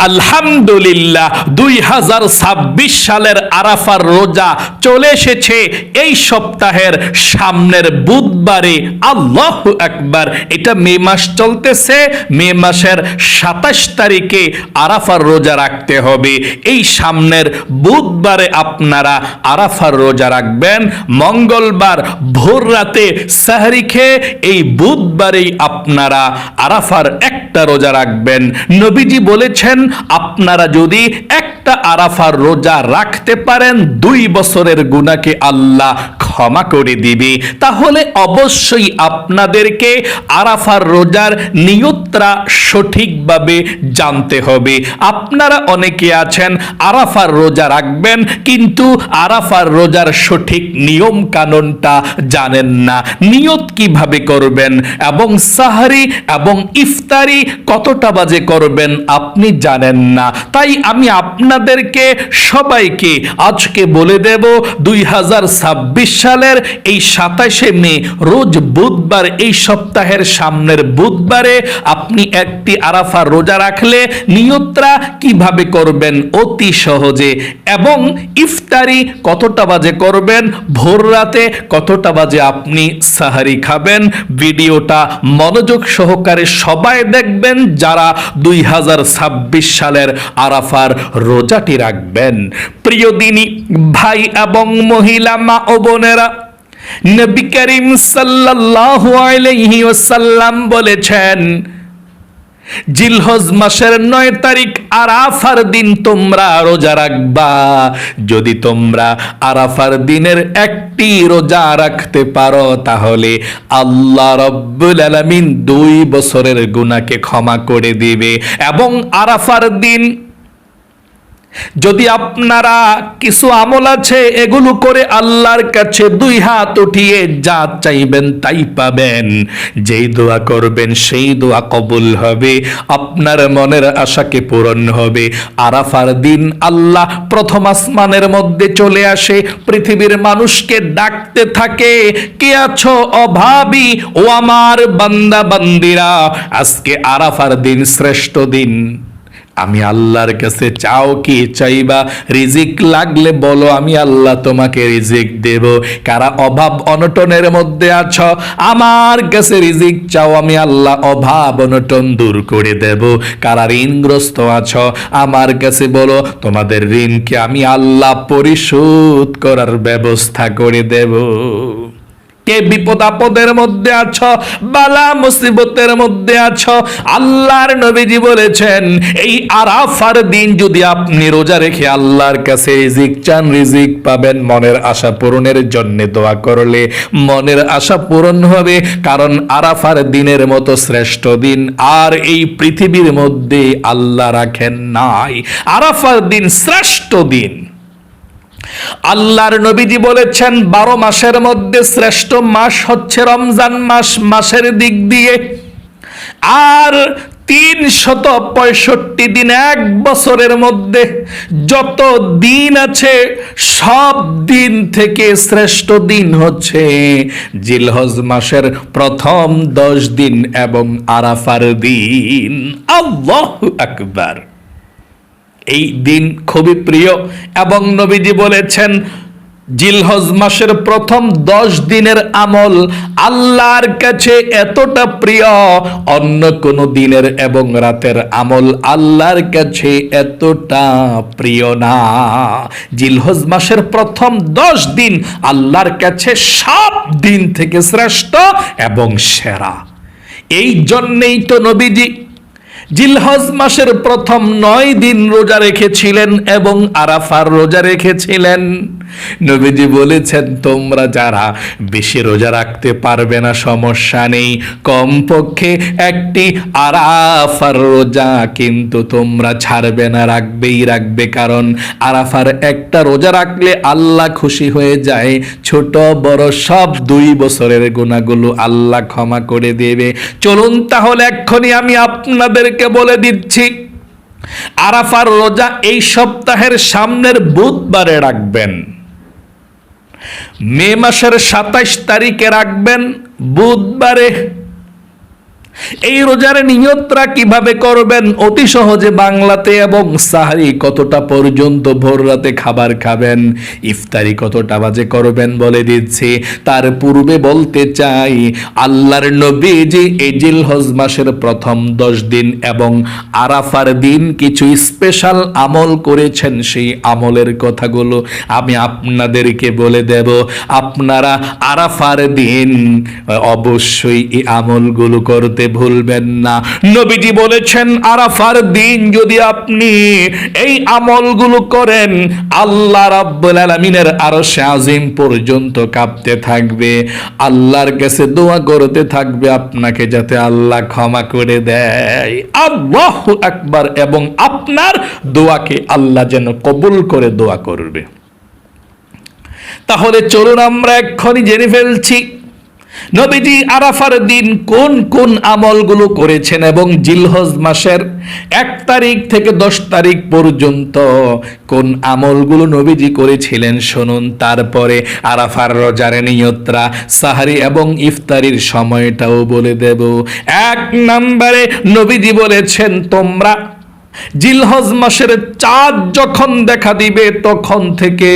আলহামদুলিল্লাহ 2026 সালের আরাফার রোজা চলে এসেছে এই সপ্তাহের সামনের বুধবারে। আল্লাহু আকবার। এটা মে মাস চলতেছে, মে মাসের 27 তারিখে আরাফার রোজা রাখতে হবে। এই সামনের বুধবারে আপনারা আরাফার রোজা রাখবেন। মঙ্গলবার ভোর রাতে সাহরি খেয়ে এই বুধবারেই আপনারা আরাফার একটা রোজা রাখবেন। নবীজি বলেছেন আপনারা যদি একটা আরাফার রোজা রাখতে পারেন 2 বছরের গুনাহকে আল্লাহ ক্ষমা করে দিবে। তাহলে অবশ্যই আপনাদেরকে আরাফার রোজার নিয়তটা সঠিকভাবে জানতে হবে। আপনারা অনেকে আছেন আরাফার রোজা রাখবেন কিন্তু আরাফার রোজার সঠিক নিয়ম কানুনটা জানেন না। নিয়ত কিভাবে করবেন এবং সাহরি এবং ইফতারি কতটা বাজে করবেন আপনি জানেন না। তাই আমি আপনাদেরকে সবাইকে আজকে বলে দেব 2026 সালের এই 27শে মে রোজ বুধবার, এই সপ্তাহের সামনের বুধবারে আপনি একটি আরাফার রোজা রাখলে নিয়তটা কিভাবে করবেন অতি সহজে, এবং ইফতারি কতটা বাজে করবেন, ভোর রাতে কতটা বাজে আপনি সাহারি খাবেন। ভিডিওটা মনোযোগ সহকারে সবাই দেখবেন যারা 2026 সালের আরাফার রোজাটি রাখবেন। প্রিয় দিনী ভাই এবং মহিলা মা ও বোনেরা, নবী করিম সাল্লাল্লাহু আলাইহি ওয়াসাল্লাম বলেছেন জিলহজ মাসের 9 তারিখ আরাফার দিন তোমরা রোজা রাখবা। যদি তোমরা আরাফার দিনের একটি রোজা রাখতে পারো তাহলে আল্লাহ রাব্বুল আলামিন 2 বছরের গুনাহকে ক্ষমা করে দিবে। এবং আরাফার দিন যদি আপনারা কিছু আমল আছে এগুলো করে আল্লাহর কাছে 2 হাত উঠিয়ে যা চাইবেন তাই পাবেন। যেই দোয়া করবেন সেই দোয়া কবুল হবে, আপনার মনের আশাকে পূরণ হবে। আরাফার দিন আল্লাহ প্রথম আসমানের মধ্যে চলে আসে, পৃথিবীর মানুষকে ডাকতে থাকে, কে আছো অভাবী ও আমার বান্দা বান্দিরা, আজকে আরাফার দিন শ্রেষ্ঠ দিন। আমি আল্লাহর কাছে চাও কি চাইবা, রিজিক লাগলে বলো আমি আল্লাহ তোমাকে রিজিক দেব। কারা অভাব অনটনের মধ্যে আছো আমার কাছে রিজিক চাও, আমি আল্লাহ অভাব অনটন দূর করে দেব। কারা ঋণগ্রস্ত আছো আমার কাছে বলো, তোমাদের ঋণকে আমি আল্লাহ পরিশোধ করার ব্যবস্থা করে দেব। কে বিপদ আপদের মধ্যে আছো, বালা মুসিবতের মধ্যে আছো, আল্লাহর নবীজি বলেছেন এই আরাফার দিন যদি আপনি রোজা রেখে আল্লাহর কাছে রিজিক চান রিজিক পাবেন। মনের আশা পূরণের জন্য দোয়া করলে মনের আশা পূরণ হবে, কারণ আরাফার দিনের মতো শ্রেষ্ঠ দিন আর এই পৃথিবীর মধ্যে আল্লাহ রাখেন নাই। আরাফার দিন শ্রেষ্ঠ দিন। আল্লাহর নবীজি বলেছেন 12 মাসের মধ্যে শ্রেষ্ঠ মাস হচ্ছে রমজান মাস মাসের দিক দিয়ে, আর 365 দিন এক বছরের মধ্যে যত দিন আছে সব দিন থেকে শ্রেষ্ঠ দিন হচ্ছে জিলহজ মাসের প্রথম 10 দিন এবং আরাফার দিন। আল্লাহু আকবার। এই দিন খুবই প্রিয় এবং নবীজি বলেছেন জিলহজ মাসের প্রথম 10 দিনের আমল আল্লাহর কাছে এতটা প্রিয়, অন্য কোন দিনের এবং রাতের আমল আল্লাহর কাছে এতটা প্রিয় না। জিলহজ মাসের প্রথম 10 দিন আল্লাহর কাছে সব দিন থেকে শ্রেষ্ঠ এবং সেরা। এই জন্যই তো নবীজি জিলহজ মাসের প্রথম 9 দিন রোজা রেখেছিলেন এবং আরাফার রোজা রেখেছিলেন। নবীজি বলেছেন তোমরা যারা বেশি রোজা রাখতে পারবে না সমস্যা নেই, কমপক্ষে একটি আরাফার রোজা কিন্তু তোমরা ছাড়বে না, রাখবেই রাখবে। কারণ আরাফার একটা রোজা রাখলে আল্লাহ খুশি হয়ে যায়, ছোট বড় সব 2 বছরের গুনাহগুলো আল্লাহ ক্ষমা করে দেবে। চলুন তাহলে এক্ষুনি আমি আপনাদেরকে বলে দিচ্ছি আরাফার রোজা এই সপ্তাহের সামনের বুধবারে রাখবেন, মে মাসের 27 তারিখে রাখবেন বুধবারে, এই রোজার নিয়তরা কিভাবে করবেন? অতি সহজে বাংলাতে, এবং সাহরি কতটা পর্যন্ত ভোর রাতে খাবার খাবেন, ইফতারি কতটা বাজে করবেন বলে দিচ্ছি। তার পূর্বে বলতে চাই, আল্লাহর নবীজি এই জিলহজ মাসের প্রথম 10 দিন এবং আরাফার দিন কিছু স্পেশাল আমল করেছেন। সেই আমলের কথাগুলো আমি আপনাদেরকে বলে দেব। আপনারা আরাফার দিন অবশ্যই এই আমলগুলো করতে ভুলবেন না। নবীজি বলেছেন, আরাফার দিন যদি আপনি এই আমলগুলো করেন, আল্লাহ রাব্বুল আলামিনের আরশে আজিম পর্যন্ত কাঁপতে থাকবে, আল্লাহর কাছে দোয়া করতে থাকবে আপনাকে যাতে আল্লাহ ক্ষমা করে দেয়। আল্লাহু আকবার। এবং আপনার দোয়াকে আল্লাহ যেন কবুল করে দোয়া করবে। তাহলে চলুন আমরা এক্ষুনি জেনে ফেলছি নবীজি আরাফার দিন কোন কোন আমলগুলো করেছেন এবং জিলহজ মাসের 1 তারিখ থেকে 10 তারিখ পর্যন্ত কোন আমলগুলো নবীজি করেছিলেন শুনুন। তারপরে আরাফার রোজার নিয়তরা, সাহারি এবং ইফতারির সময়টাও বলে দেব। 1 নম্বরে নবীজি বলেছেন, তোমরা জিলহজ মাসের চাঁদ যখন দেখা দিবে তখন থেকে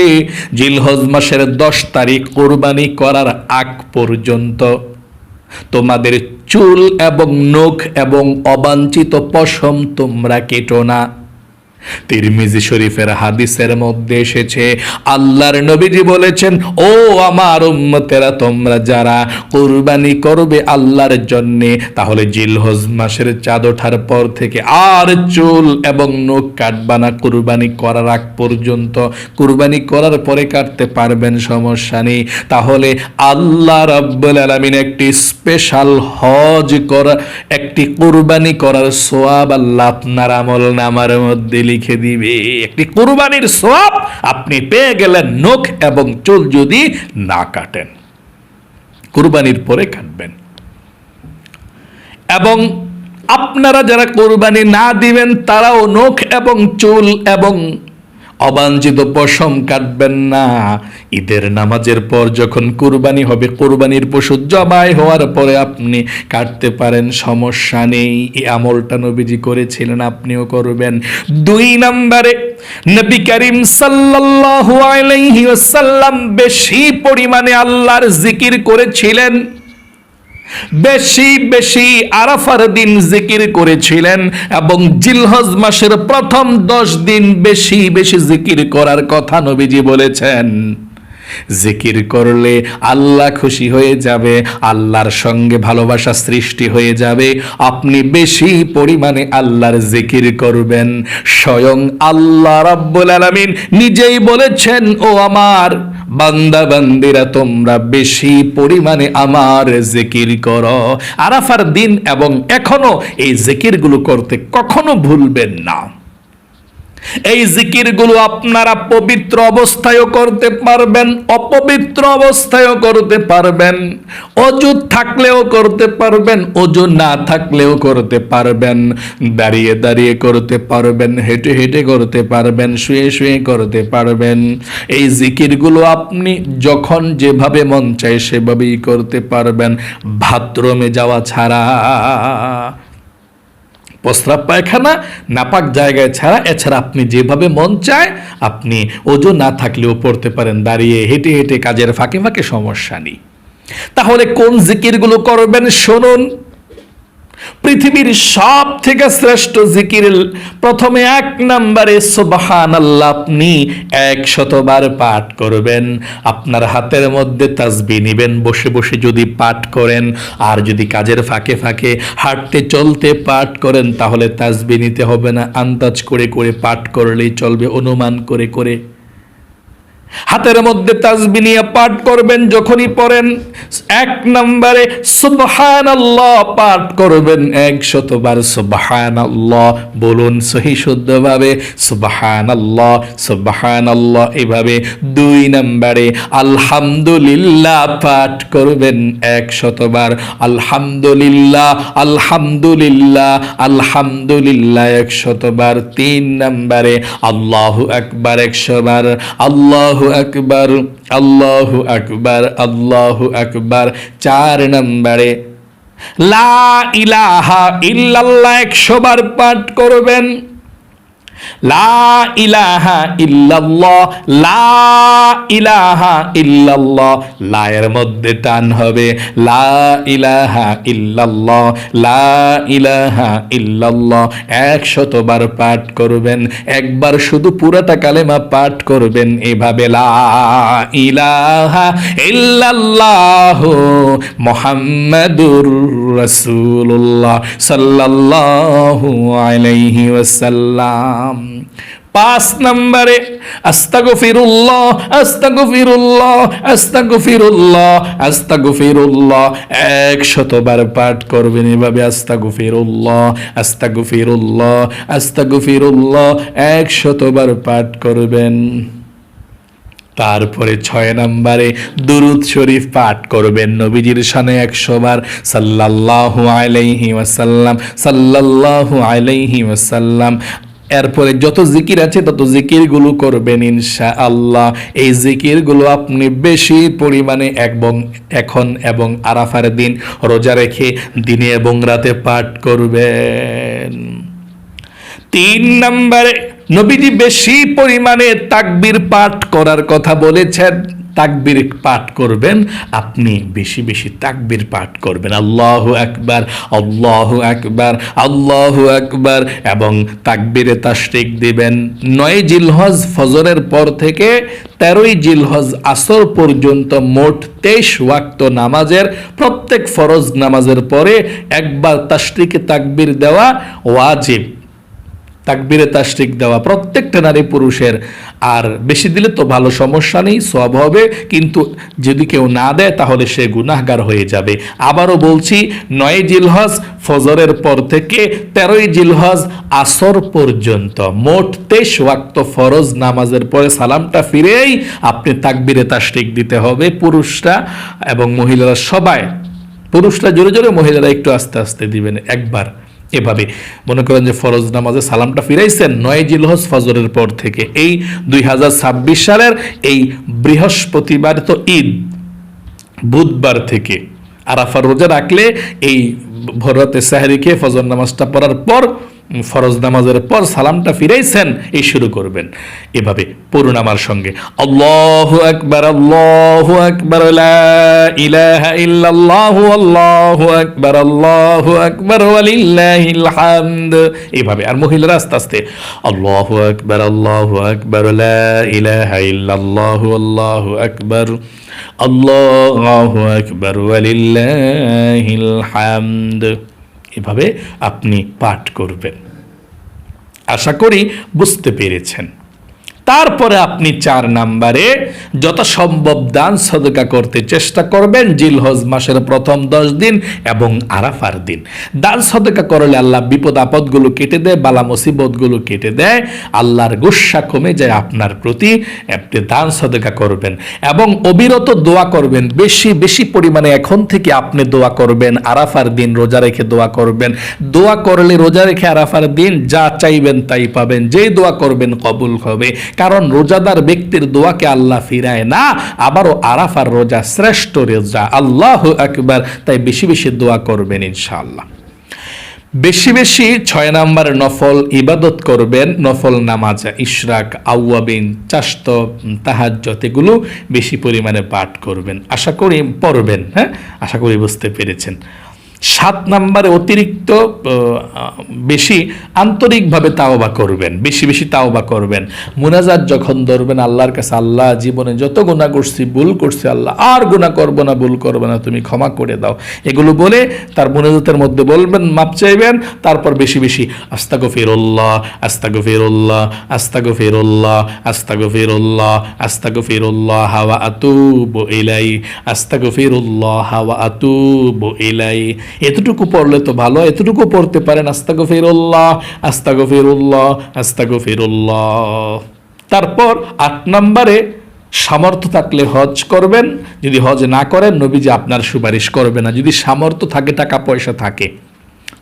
জিলহজ মাসের 10 তারিখ কুরবানি করার আগ পর্যন্ত তোমাদের চুল এবং নখ এবং অবাঞ্ছিত পশম তোমরা কেটো না। তিরমিজি শরীফের হাদিসের মধ্যে এসেছে, আল্লাহর নবীজি বলেছেন, ও আমার উম্মতেরা, তোমরা যারা কুরবানি করবে আল্লাহর জন্য, তাহলে জিলহজ মাসের চাঁদ ওঠার পর থেকে আর চুল এবং নখ কাটবা না কুরবানি করার আগ পর্যন্ত। কুরবানি করার পরে কাটতে পারবেন, সমস্যা নেই। তাহলে আল্লাহ রাব্বুল আলামিন একটি স্পেশাল হজ করা, একটি কুরবানি করার সওয়াব আল্লাহ আপনার আমলনামার মধ্যে লিখে দিবে। একটি কুরবানির সওয়াব আপনি পেয়ে গেলেন, নখ এবং চুল যদি না কাটেন, কুরবানির পরে কাটবেন। এবং আপনারা যারা কুরবানি না দিবেন তারাও নখ এবং চুল এবং অবাঞ্ছিত পশম কাটবেন না। ঈদের নামাজের পর যখন কুরবানি হবে, কুরবানির পশু জবাই হওয়ার পরে আপনি কাটতে পারেন, সমস্যা নেই। এই আমলটা নবীজি করেছিলেন, আপনিও করবেন। 2 নম্বরে নবী করিম সাল্লাল্লাহু আলাইহি ওয়াসাল্লাম বেশি পরিমাণে আল্লাহর জিকির করেছিলেন, বেশি বেশি আরাফার দিন জিকির করেছিলেন এবং জিলহজ মাসের প্রথম 10 দিন বেশি বেশি জিকির করার কথা নবীজি বলেছেন। জিকির করলে আল্লাহ খুশি হয়ে যাবে, আল্লাহর সঙ্গে ভালোবাসা সৃষ্টি হয়ে যাবে। আপনি বেশি পরিমাণে আল্লাহর জিকির করবেন। স্বয়ং আল্লাহ রাব্বুল আলামিন নিজেই বলেছেন, ও আমার বান্দা বান্দিরা, তোমরা বেশি পরিমাণে আমার জিকির করো। আরাফার দিন এবং এখনো এই জিকিরগুলো করতে কখনো ভুলবেন না। এই জিকিরগুলো আপনারা পবিত্র অবস্থায়ও করতে পারবেন, অপবিত্র অবস্থায়ও করতে পারবেন, ওযু থাকলেও করতে পারবেন, ওযু না থাকলেও করতে পারবেন, দাঁড়িয়ে দাঁড়িয়ে করতে পারবেন, হেঁটে হেঁটে করতে পারবেন, শুয়ে শুয়ে করতে পারবেন। এই জিকিরগুলো আপনি যখন যেভাবে মন চায় সেভাবেই করতে পারবেন, বাথরুমে যাওয়া ছাড়া, প্রস্রাব পায়খানা নাপাক জায়গায় ছাড়া। এছাড়া আপনি যেভাবে মন চায় আপনি ওযু না থাকলেও পড়তে পারেন, দাঁড়িয়ে হেঁটে হেঁটে কাজের ফাঁকে ফাঁকে, সমস্যা নেই। তাহলে কোন জিকিরগুলো করবেন শুনুন। পৃথিবীর সব থেকে শ্রেষ্ঠ জিকির, প্রথমে 1 নম্বরে সুবহানাল্লাহ আপনি 100 বার পাঠ করবেন। আপনার হাতের মধ্যে তাসবিহ নেবেন, বসে বসে যদি পাঠ করেন, আর যদি কাজের ফাঁকে ফাঁকে হাঁটতে চলতে পাঠ করেন তাহলে তাসবিহ নিতে হবে না, আন্দাজ করে করে পাঠ করলেই চলবে, অনুমান করে করে। হাতের মধ্যে তাসবিহ নিয়ে পাঠ করবেন, যখনই পড়েন 1 নম্বরে সুবহানাল্লাহ পাঠ করবেন 100 বার। সুবহানাল্লাহ বলুন সহি শুদ্ধভাবে, সুবহানাল্লাহ সুবহানাল্লাহ এভাবে। 2 নম্বরে আলহামদুলিল্লাহ পাঠ করবেন 100 বার, আলহামদুলিল্লাহ আলহামদুলিল্লাহ আলহামদুলিল্লাহ 100 বার। 3 নম্বরে আল্লাহু আকবার 100 বার, আল্লাহু আকবার আল্লাহু আকবার আল্লাহু আকবার। 4 নম্বরে লা ইলাহা ইল্লাল্লাহ 100 বার পাঠ করবেন। লা ইলাহা ইল্লাল্লাহ, লা ইলাহা ইল্লাল্লাহ, লা এর মধ্যে টান হবে, লা ইলাহা ইল্লাল্লাহ, লা ইলাহা ইল্লাল্লাহ 100 বার পাঠ করবেন। একবার শুধু পুরাটা কালেমা পাঠ করবেন এভাবে, লা ইলাহা ইল্লাল্লাহ মুহাম্মাদুর রাসূলুল্লাহ সাল্লাল্লাহু আলাইহি ওয়াসাল্লাম। 5 নম্বরে আস্তাগফিরুল্লাহ, আস্তাগফিরুল্লাহ, আস্তাগফিরুল্লাহ, আস্তাগফিরুল্লাহ 100 বার পাঠ করবেন এভাবে, আস্তাগফিরুল্লাহ, আস্তাগফিরুল্লাহ, আস্তাগফিরুল্লাহ 100 বার পাঠ করবেন। তারপরে 6 নম্বরে দুরূদ শরীফ পাঠ করবেন নবীজির শানে 100 বার, সাল্লাল্লাহু আলাইহি ওয়াসাল্লাম, সাল্লাল্লাহু আলাইহি ওয়াসাল্লাম। এরপরে যত জিকির আছে তত জিকিরগুলো করবেন ইনশাআল্লাহ। এই জিকিরগুলো আপনি বেশি পরিমাণে এখন এবং আরাফার দিন রোজা রেখে দিনে এবং রাতে পাঠ করবেন। 3 নম্বরে নবীজি বেশি পরিমাণে তাকবীর পাঠ করার কথা বলেছেন। তাকবীর পাঠ করবেন, আপনি বেশি বেশি তাকবীর পাঠ করবেন। আল্লাহু আকবার, আল্লাহু আকবার, আল্লাহু আকবার, এবং তাকবীরে তাশরিক দিবেন। 9 জিলহজ ফজরের পর থেকে 13 জিলহজ আসর পর্যন্ত মোট 23 ওয়াক্ত নামাজের প্রত্যেক ফরজ নামাজের পরে একবার তাশরিকে তাকবীর দেওয়া ওয়াজিব। তাকবীরে তাশরিক দেওয়া প্রত্যেকটা নারী পুরুষের, আর বেশি দিলে তো ভালো, সমস্যা নেই, সওয়াব হবে, কিন্তু যদি কেউ না দেয় তাহলে সে গুনাহগার হয়ে যাবে। আবারও বলছি, 9 জিলহজ ফজরের পর থেকে 13 জিলহজ আসর পর্যন্ত মোট 23 ওয়াক্ত ফরজ নামাজের পরে সালামটা ফিরেই আপনি তাকবীরে তাশরিক দিতে হবে, পুরুষরা এবং মহিলারা সবাই। পুরুষরা জোরে জোরে, মহিলারা একটু আস্তে আস্তে দিবেন একবার। এভাবে মনে করেন যে ফরজ নামাজে সালামটা ফিরাইছেন 9 জিলহজ ফজরের পর থেকে, এই 2026 সালের এই বৃহস্পতিবার তো ঈদ, বুধবার থেকে আরাফার রোজা রাখলে এই ভোররাতে সাহরি খেয়ে ফজর নামাজটা পড়ার পর, ফরজ নামাজের পর সালামটা ফিরাইছেন, এই শুরু করবেন এভাবে পড়ুন আমার সঙ্গে। আল্লাহু আকবার, আল্লাহু আকবার, লা ইলাহা ইল্লাল্লাহু, আল্লাহু আকবার, আল্লাহু আকবার ওয়ালিল্লাহিল হামদ। এভাবে। আর মহিলারা আস্তে আস্তে আল্লাহু আকবার, আল্লাহু আকবার, লা ইলাহা ইল্লাল্লাহু, আল্লাহু আকবার, আল্লাহু আকবার ওয়ালিল্লাহিল হামদ। এভাবে আপনি পাঠ করবেন। আশা করি বুঝতে পেরেছেন। তারপরে আপনি 4 নম্বরে যত সম্ভব দান সদকা করতে চেষ্টা করবেন জিলহজ মাসের প্রথম 10 দিন এবং আরাফার দিন। দান সদকা করলে আল্লাহ বিপদ আপদগুলো কেটে দেয়, বালা মুসিবতগুলো কেটে দেয়, আল্লাহর গুসা কমে যায় আপনার প্রতি। আপনি দান সদকা করবেন এবং অবিরত দোয়া করবেন, বেশি বেশি পরিমাণে এখন থেকে আপনি দোয়া করবেন। আরাফার দিন রোজা রেখে দোয়া করবেন। দোয়া করলে রোজা রেখে আরাফার দিন যা চাইবেন তাই পাবেন, যেই দোয়া করবেন কবুল হবে। কারণ রোজাদার ব্যক্তির দোয়াকে আল্লাহ ফিরায় না। আবারও আরাফার রোজা শ্রেষ্ঠ রোজা। আল্লাহু আকবার। তাই বেশি বেশি দোয়া করবেন ইনশাআল্লাহ। বেশি বেশি 6 নম্বর নফল ইবাদত করবেন, নফল নামাজ, ইশরাক, আউয়াবিন, চাশত, তাহাজ্জুদ এগুলো বেশি পরিমাণে পাঠ করবেন। আশা করি পড়বেন। হ্যাঁ, আশা করি বুঝতে পেরেছেন। 7 নম্বরে অতিরিক্ত বেশি আন্তরিকভাবে তাওবা করবেন, বেশি বেশি তাওবা করবেন। মুনাজাত যখন ধরবেন আল্লাহর কাছে, আল্লাহ জীবনে যত গুনাহ করছি, ভুল করছি, আল্লাহ আর গুনাহ করব না, ভুল করব না, তুমি ক্ষমা করে দাও, এগুলো বলে তার মুনাজাতের মধ্যে বলবেন, মাপ চাইবেন। তারপর বেশি বেশি আস্তাগফিরুল্লাহ, আস্তাগফিরুল্লাহ, আস্তাগফিরুল্লাহ, আস্তাগফিরুল্লাহ, আস্তাগফিরুল্লাহ ওয়া আতুবু ইলাইহি, আস্তাগফিরুল্লাহ ওয়া আতুবু ইলাইহি। এতটুকু পড়লে তো ভালো, এতটুকু পড়তে পারেন। আস্তাগফিরুল্লাহ, আস্তাগফিরুল্লাহ, আস্তাগফিরুল্লাহ। তারপর 8 নম্বরে সামর্থ্য থাকলে হজ করবেন। যদি হজ না করেন নবীজি আপনার সুপারিশ করবে না। যদি সামর্থ্য থাকে, টাকা পয়সা থাকে,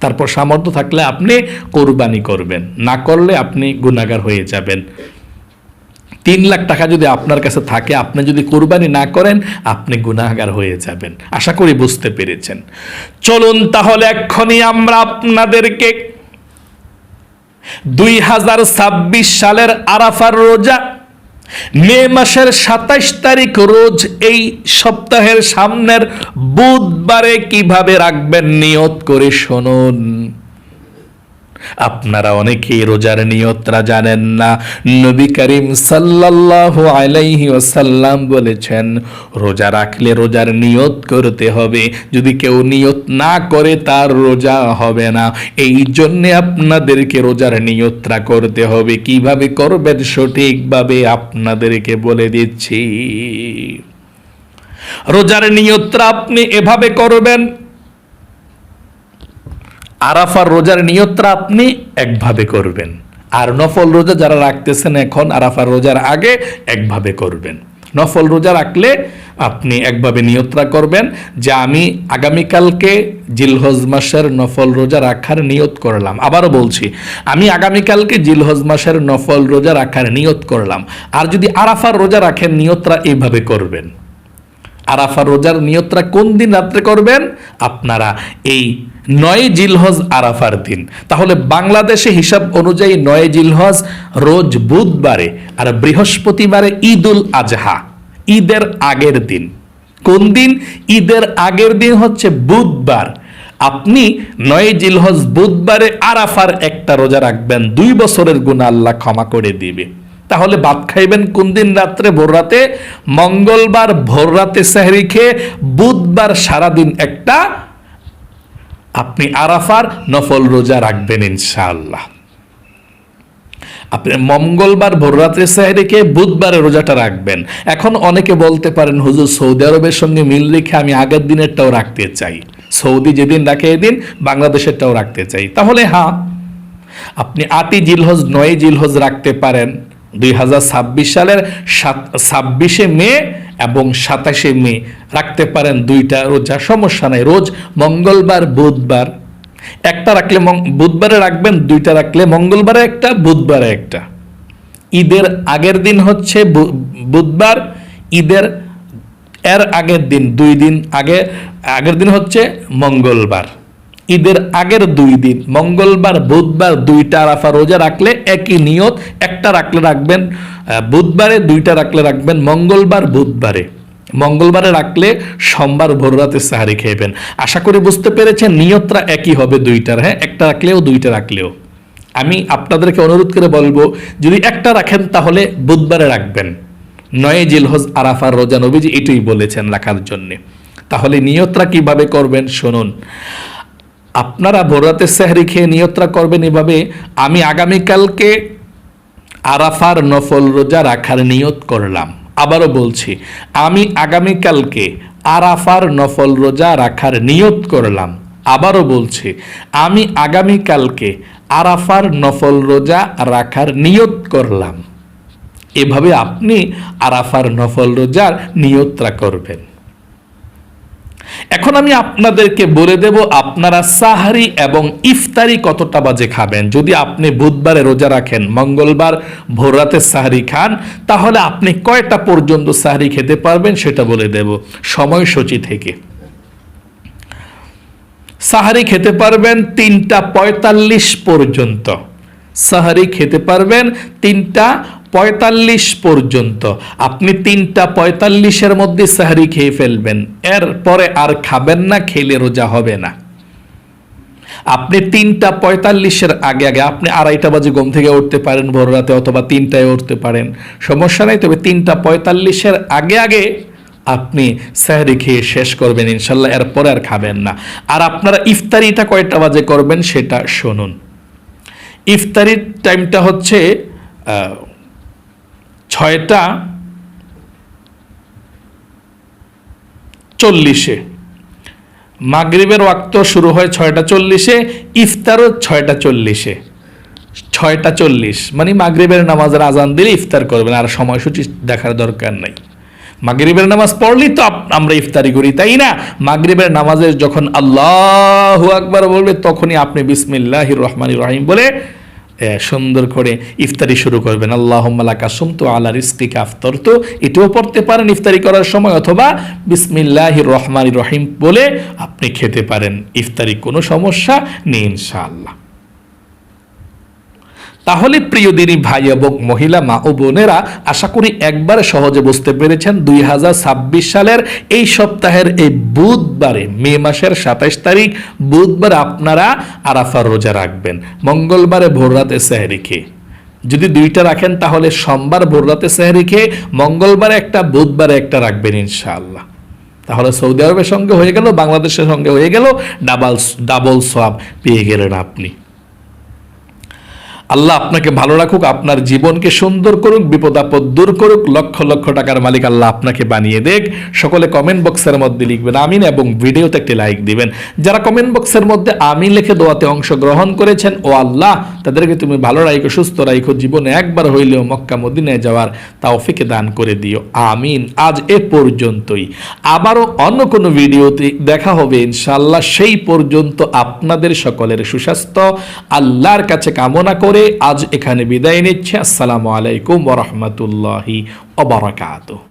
তারপর সামর্থ্য থাকলে আপনি কোরবানি করবেন, না করলে আপনি গুনাহগার হয়ে যাবেন। 3 লাখ টাকা যদি আপনার কাছে থাকে, আপনি যদি কোরবানি না করেন, আপনি গুনাহগার হয়ে যাবেন। আশা করি বুঝতে পেরেছেন। চলুন তাহলে এক্ষুনি আমরা আপনাদেরকে 2026 সালের আরাফার রোজা মে মাসের 27 তারিখ রোজ এই সপ্তাহের সামনের বুধবারে কিভাবে রাখবেন নিয়ত করে শুনুন। আপনারা অনেকেই রোজার নিয়তরা জানেন না। নবী করিম সাল্লাল্লাহু আলাইহি ওয়াসাল্লাম বলেছেন, রোজা রাখলে রোজার নিয়ত করতে হবে, যদি কেউ নিয়ত না করে তার রোজা হবে না। এই জন্যে আপনাদেরকে রোজার নিয়তরা করতে হবে। কিভাবে করবেন সঠিকভাবে আপনাদেরকে বলে দিচ্ছি। রোজার নিয়তরা আপনি এভাবে করবেন। আরাফার রোজার নিয়তটা আপনি একভাবে করবেন, আর নফল রোজা যারা রাখতেছেন এখন আরাফার রোজার আগে একভাবে করবেন। নফল রোজা রাখলে আপনি একভাবে নিয়তটা করবেন যে আমি আগামীকালকে জিলহজ মাসের নফল রোজা রাখার নিয়ত করলাম। আবারও বলছি, আমি আগামীকালকে জিলহজ মাসের নফল রোজা রাখার নিয়ত করলাম। আর যদি আরাফার রোজা রাখেন, নিয়তটা এইভাবে করবেন। আরাফার রোজার নিয়তটা কোন দিন রাত্রে করবেন? আপনারা এই 9 জিলহজ আরাফার দিন। তাহলে বাংলাদেশে হিসাব অনুযায়ী 9 জিলহজ রোজ বুধবারে, আর বৃহস্পতিবারে ঈদুল আজহা, ঈদের আগের দিন। কোন দিন? ঈদের আগের দিন হচ্ছে বুধবার। আপনি 9 জিলহজ বুধবারে আরাফার একটা রোজা রাখবেন, 2 বছরের গুনাহ আল্লাহ ক্ষমা করে দিবে। তাহলে ভাত খাইবেন কোন দিন? রাত্রে, ভোর রাতে। মঙ্গলবার ভোর রাতে সেহরি খেয়ে বুধবার সারাদিন একটা আপনি আরাফার নফল রোজা রাখবেন ইনশাআল্লাহ। আপনি মঙ্গলবার ভোর রাত্রে সেহরি খেয়ে বুধবারে রোজাটা রাখবেন। এখন অনেকে বলতে পারেন, হুজুর সৌদি আরবের সঙ্গে মিল রেখে আমি আগের দিনেরটাও রাখতে চাই, সৌদি যেদিন রাখে এদিন বাংলাদেশেরটাও রাখতে চাই। তাহলে হ্যাঁ, আপনি 8 জিলহজ 9 জিলহজ রাখতে পারেন। 2026 সালের 26শে মে এবং 27শে মে রাখতে পারেন 2টা রোজা, সমস্যা নাই। রোজ মঙ্গলবার বুধবার একটা রাখলে বুধবারে রাখবেন, 2টা রাখলে মঙ্গলবারে একটা, বুধবারে একটা। ঈদের আগের দিন হচ্ছে বুধবার, ঈদের এর আগের দিন 2 দিন আগের দিন হচ্ছে মঙ্গলবার। ঈদের আগের 2 দিন মঙ্গলবার বুধবার 2টা আরাফা রোজা রাখলে একই নিয়ত। একটা রাখলে রাখবেন বুধবারে, 2টা রাখলে রাখবেন মঙ্গলবার বুধবারে। মঙ্গলবারে রাখলে সোমবার ভোর রাতে সাহারি খেয়েবেন। আশা করি বুঝতে পেরেছেন, নিয়তটা একই হবে 2টার। হ্যাঁ, একটা রাখলেও 2টা রাখলেও। আমি আপনাদেরকে অনুরোধ করে বলবো, যদি একটা রাখেন তাহলে বুধবারে রাখবেন। 9 জিলহজ আরাফার রোজা নবীজি এটাই বলেছেন রাখার জন্য। তাহলে নিয়তটা কিভাবে করবেন শুনুন। আপনারা ভোর রাতে সেহরি খেয়ে নিয়তরা করবেন এভাবে, আমি আগামীকালকে আরাফার নফল রোজা রাখার নিয়ত করলাম। আবারও বলছি, আমি আগামীকালকে আরাফার নফল রোজা রাখার নিয়ত করলাম। আবারও বলছি, আমি আগামীকালকে আরাফার নফল রোজা রাখার নিয়ত করলাম। এভাবে আপনি আরাফার নফল রোজার নিয়তরা করবেন। এখন আমি আপনাদেরকে বলে দেব আপনারা সাহারি এবং ইফতারি কতটা বাজে খাবেন। যদি আপনি বুধবারে রোজা রাখেন, মঙ্গলবার ভোর রাতে সাহারি খান, তাহলে আপনি কয়টা পর্যন্ত সাহারি খেতে পারবেন সেটা বলে দেব সময়সূচি থেকে। সাহারি খেতে পারবেন 3টা 45 পর্যন্ত। সাহারি খেতে পারবেন 3টা 45 পর্যন্ত। আপনি 3টা 45-এর মধ্যে সাহারি খেয়ে ফেলবেন, এর পরে আর খাবেন না, খেলে রোজা হবে না। আপনি 3টা 45-এর আগে আপনি 2:30 বাজে ঘুম থেকে উঠতে পারেন ভোর রাতে, অথবা 3টায় উঠতে পারেন, সমস্যা নাই। তবে 3টা 45-এর আগে আপনি সাহারি খেয়ে শেষ করবেন ইনশাল্লাহ, এরপরে আর খাবেন না। আর আপনারা ইফতারিটা কয়টা বাজে করবেন সেটা শুনুন। ইফতারির টাইমটা হচ্ছে 6:40-এ। মাগরিবের ওয়াক্ত শুরু হয় 6:40-এ, ইফতারও 6:40-এ। 6:40 মানে মাগরিবের নামাজের আজান দিলে ইফতার করবেন, আর সময়সূচি দেখার দরকার নাই। মাগরিবের নামাজ পড়লেই তো আমরা ইফতারি করি, তাই না? মাগরিবের নামাজের যখন আল্লাহু আকবার বলবে তখনই আপনি বিসমিল্লাহির রহমানির রহিম বলে সুন্দর করে ইফতারি শুরু করবেন। আল্লাহুম্মা লাকা সুমতু আলা রিজকিকা আফতারতু, এটাও পড়তে পারেন ইফতারি করার সময়, অথবা বিসমিল্লাহির রহমানির রহিম বলে আপনি খেতে পারেন। ইফতারি কোনো সমস্যা নেই ইনশাআল্লাহ। তাহলে প্রিয় দিনী ভাই এবং মহিলা মা ও বোনেরা, আশা করি একবারে সহজে বুঝতে পেরেছেন 2026 সালের এই সপ্তাহের এই বুধবারে, মে মাসের 27 তারিখ বুধবার আপনারা আরাফার রোজা রাখবেন। মঙ্গলবারে ভোররাতে সেহরি খেয়ে, যদি দুইটা রাখেন তাহলে সোমবার ভোররাতে সেহরি খেয়ে মঙ্গলবারে একটা বুধবারে একটা রাখবেন ইনশাআল্লাহ। তাহলে সৌদি আরবের সঙ্গে হয়ে গেল, বাংলাদেশের সঙ্গে হয়ে গেল, ডাবল সওয়াব পেয়ে গেলেন আপনি। আল্লাহ আপনাকে ভালো রাখুক, আপনার জীবনকে সুন্দর করুক, বিপদ আপদ দূর করুক, লক্ষ লক্ষ টাকার মালিক আল্লাহ আপনাকে বানিয়ে দেখ। সকলে কমেন্ট বক্সের মধ্যে লিখবেন আমিন এবং ভিডিওতে একটি লাইক দিবেন। যারা কমেন্ট বক্সের মধ্যে আমিন লিখে দোয়াতে অংশগ্রহণ করেছেন, ও আল্লাহ তাদেরকে তুমি ভালো রাখো, সুস্থ রাখো, জীবনে একবার হইলেও মক্কা মদিনায় যাওয়ার তৌফিক দান করে দিও, আমিন। আজ এ পর্যন্তই, আবারও অন্য কোনো ভিডিওতে দেখা হবে ইনশাআল্লাহ। সেই পর্যন্ত আপনাদের সকলের সুস্বাস্থ্য আল্লাহর কাছে কামনা করে আজ এখানে বিদায় নিচ্ছে। আসসালামু আলাইকুম ওয়া রাহমাতুল্লাহি ওয়া বারাকাতুহু।